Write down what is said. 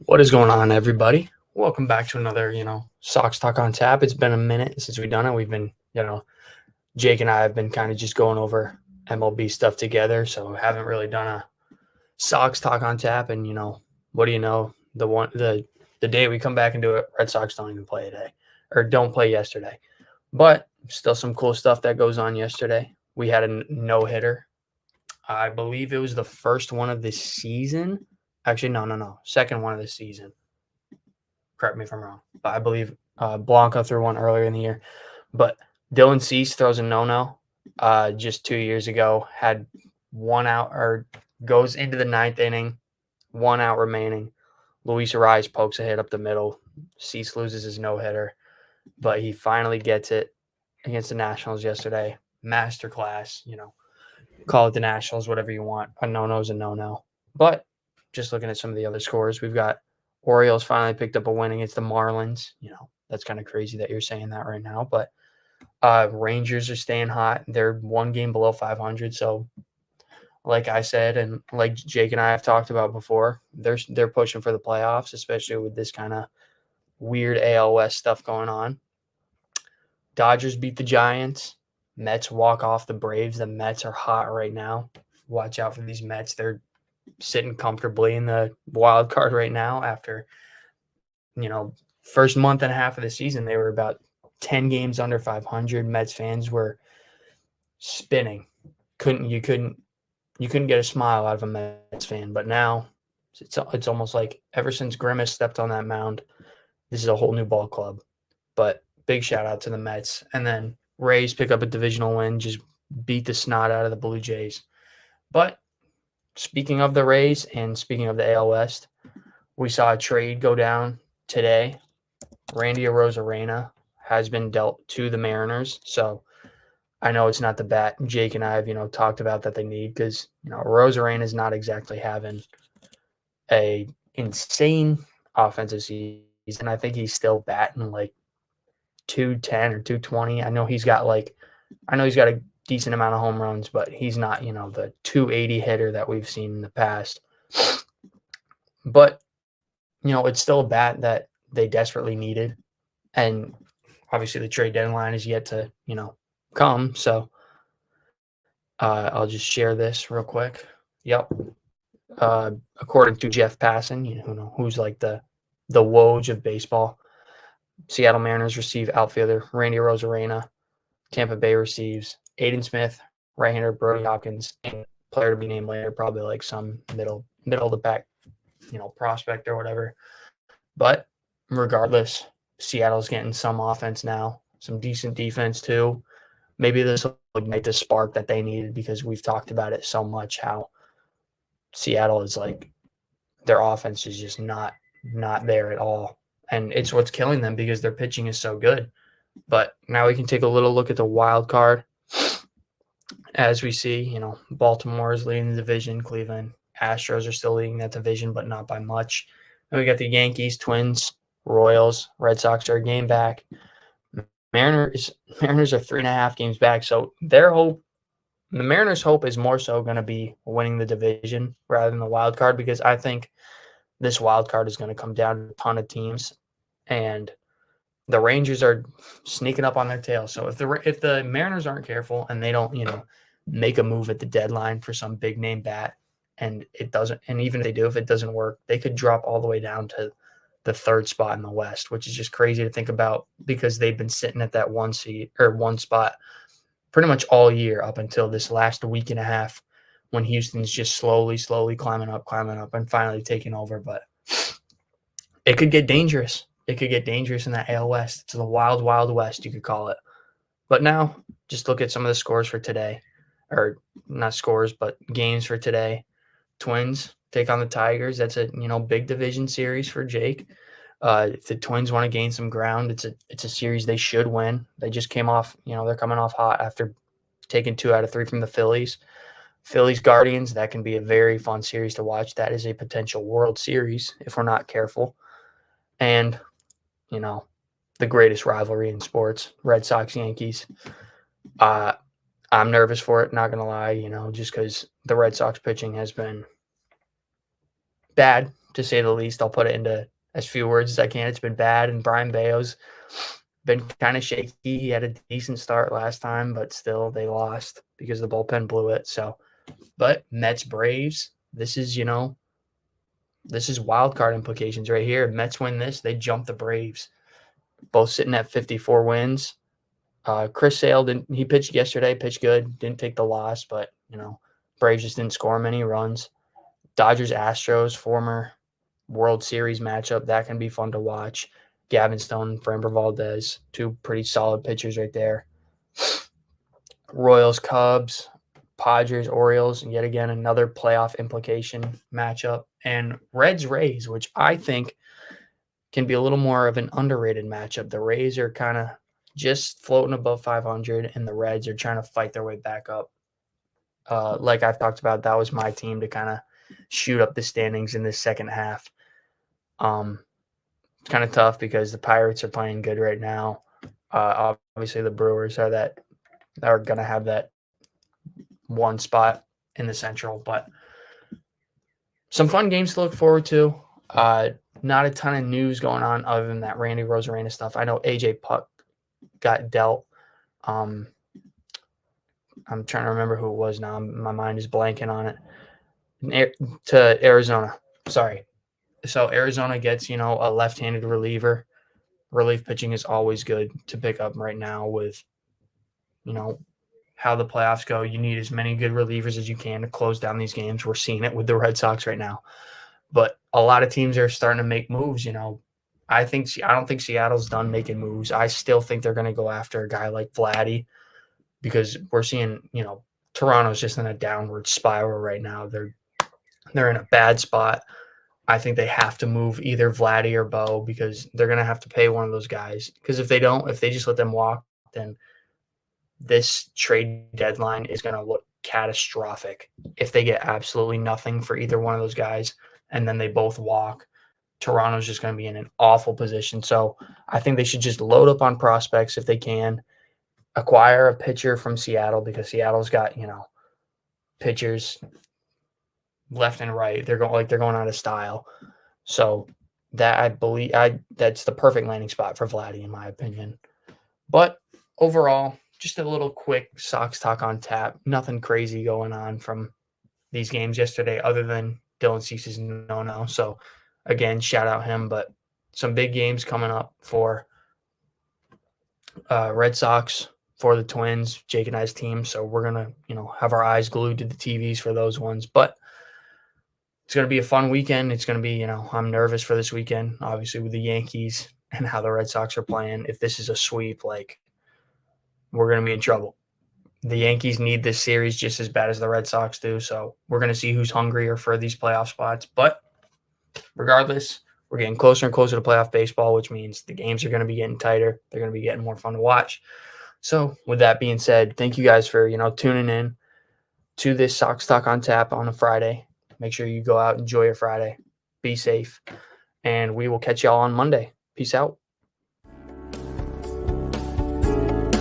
What is going on, everybody? Welcome back to another, Sox Talk on Tap. It's been a minute since we've done it. We've been, Jake and I have been kind of just going over MLB stuff together, so haven't really done a Sox Talk on Tap. And what do you know? The day we come back and do it, Red Sox don't even play today, or don't play yesterday. But still some cool stuff that goes on yesterday. We had a no hitter. I believe it was the first one of the season. Actually, no. Second one of the season. Correct me if I'm wrong, but I believe Blanco threw one earlier in the year. But Dylan Cease throws a no-no just 2 years ago, had 1 out or goes into the ninth inning, 1 out remaining. Luis Ariz pokes a hit up the middle. Cease loses his no-hitter, but he finally gets it against the Nationals yesterday. Masterclass, call it the Nationals, whatever you want. A no-no is a no-no. But just looking at some of the other scores, we've got Orioles finally picked up a win against the Marlins. That's kind of crazy that you're saying that right now. But Rangers are staying hot. They're 1 game below 500. So, like I said, and like Jake and I have talked about before, they're pushing for the playoffs, especially with this kind of weird AL West stuff going on. Dodgers beat the Giants. Mets walk off the Braves. The Mets are hot right now. Watch out for these Mets. They're sitting comfortably in the wild card right now after, first month and a half of the season, they were about 10 games under 500. Mets fans were spinning. You couldn't get a smile out of a Mets fan, but now it's almost like ever since Grimace stepped on that mound, this is a whole new ball club. But big shout out to the Mets. And then Rays pick up a divisional win, just beat the snot out of the Blue Jays. But speaking of the Rays and speaking of the AL West, we saw a trade go down today. Randy Arozarena has been dealt to the Mariners. So I know it's not the bat Jake and I have, talked about that they need because, Arozarena is not exactly having a insane offensive season. I think he's still batting like 210 or 220. I know he's got a decent amount of home runs, but he's not, the 280 hitter that we've seen in the past. But, it's still a bat that they desperately needed. And obviously the trade deadline is yet to, come. So I'll just share this real quick. Yep. According to Jeff Passan, who's like the Woj of baseball, Seattle Mariners receive outfielder Randy Arozarena. Tampa Bay receives Aiden Smith, right-hander Brody Hopkins, and player to be named later, probably like some middle of the pack, prospect or whatever. But regardless, Seattle's getting some offense now, some decent defense too. Maybe this will ignite the spark that they needed because we've talked about it so much how Seattle is like their offense is just not there at all. And it's what's killing them because their pitching is so good. But now we can take a little look at the wild card. As we see, Baltimore is leading the division. Cleveland Astros are still leading that division, but not by much. And we got the Yankees, Twins, Royals, Red Sox are a game back. Mariners are 3.5 games back. So the Mariners' hope is more so going to be winning the division rather than the wild card because I think this wild card is going to come down to a ton of teams, and the Rangers are sneaking up on their tail. So if the Mariners aren't careful and they don't, make a move at the deadline for some big name bat, and it doesn't, and even if they do, if it doesn't work, they could drop all the way down to the 3rd spot in the West, which is just crazy to think about because they've been sitting at that 1 spot pretty much all year up until this last week and a half when Houston's just slowly climbing up and finally taking over. But it could get dangerous. It could get dangerous in that AL West. It's the wild, wild West, you could call it. But now, just look at some of the scores for today. Or not scores, but games for today. Twins take on the Tigers. That's a, big division series for Jake. If the Twins want to gain some ground, it's a series they should win. They just came off, they're coming off hot after taking 2 out of 3 from the Phillies. Phillies Guardians, that can be a very fun series to watch. That is a potential World Series if we're not careful. And the greatest rivalry in sports, Red Sox, Yankees. I'm nervous for it, not going to lie, just because the Red Sox pitching has been bad, to say the least. I'll put it into as few words as I can. It's been bad, and Brian Bayo's been kind of shaky. He had a decent start last time, but still they lost because the bullpen blew it. So, but Mets Braves, this is wild card implications right here. Mets win this, they jump the Braves. Both sitting at 54 wins. Chris Sale he pitched yesterday, pitched good, didn't take the loss, but Braves just didn't score many runs. Dodgers Astros, former World Series matchup, that can be fun to watch. Gavin Stone, Framber Valdez, two pretty solid pitchers right there. Royals Cubs, Padres Orioles, and yet again another playoff implication matchup. And Reds Rays, which I think can be a little more of an underrated matchup. The Rays are kind of just floating above 500, and the Reds are trying to fight their way back up. Like I've talked about, that was my team to kind of shoot up the standings in this second half. It's kind of tough because the Pirates are playing good right now. Obviously, the Brewers are going to have that one spot in the Central, but some fun games to look forward to. Not a ton of news going on other than that Randy Rosarena stuff. I know AJ Puck got dealt. I'm trying to remember who it was now. My mind is blanking on it. To Arizona. Sorry. So Arizona gets, a left-handed reliever. Relief pitching is always good to pick up right now with, how the playoffs go. You need as many good relievers as you can to close down these games. We're seeing it with the Red Sox right now. But a lot of teams are starting to make moves, I don't think Seattle's done making moves. I still think they're going to go after a guy like Vladdy because we're seeing, Toronto's just in a downward spiral right now. They're in a bad spot. I think they have to move either Vladdy or Bo because they're going to have to pay one of those guys. Because if they just let them walk, then this trade deadline is going to look catastrophic. If they get absolutely nothing for either one of those guys and then they both walk, Toronto's just going to be in an awful position. So I think they should just load up on prospects if they can, acquire a pitcher from Seattle because Seattle's got, pitchers left and right. They're going out of style. So that I believe that's the perfect landing spot for Vladdy, in my opinion. But overall, just a little quick Sox talk on tap. Nothing crazy going on from these games yesterday other than Dylan Cease's no. So again, shout out him. But some big games coming up for Red Sox, for the Twins, Jake and I's team. So we're gonna, have our eyes glued to the TVs for those ones. But it's gonna be a fun weekend. It's gonna be, I'm nervous for this weekend, obviously with the Yankees and how the Red Sox are playing. If this is a sweep, we're gonna be in trouble. The Yankees need this series just as bad as the Red Sox do. So we're gonna see who's hungrier for these playoff spots. But regardless, we're getting closer and closer to playoff baseball, which means the games are going to be getting tighter. They're going to be getting more fun to watch. So with that being said, thank you guys for, tuning in to this Sox Talk on Tap on a Friday. Make sure you go out, enjoy your Friday, be safe, and we will catch y'all on Monday. Peace out.